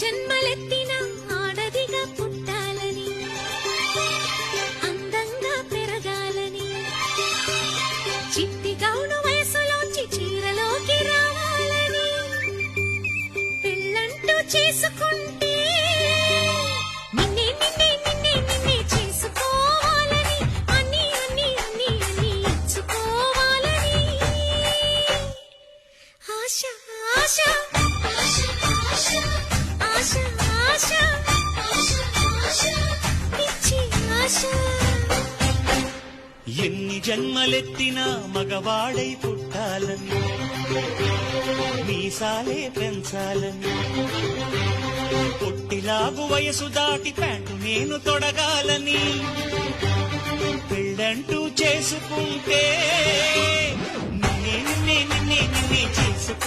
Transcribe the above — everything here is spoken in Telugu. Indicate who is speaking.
Speaker 1: జన్మలెత్తిన ఆడదిగా పుట్టాలని, అందంగా పెరగాలని, చిట్టి గౌను వయసులోంచి చీరలోకి రావాలని, పెళ్ళంటూ చేసుకుంటే నిన్నే నిన్నే నిన్నే నిన్నే చేసుకోవాలని, అన్ని అన్ని అన్ని అన్ని ఇచ్చుకోవాలని ఆశ ఆశ ఆశ ఆశ ఆశ పిచ్చి ఆశ.
Speaker 2: ఎన్ని జన్మలెత్తినా మగవాడై పుట్టాలని, మీసాలే పెంచాలని, పొట్టిలాగు వయసు దాటి ప్యాంటు నేను తొడగాలని, పెళ్ళంటూ చేసుకుంటే నిన్నే నిన్నే నిన్నే నిన్నే చేసుకో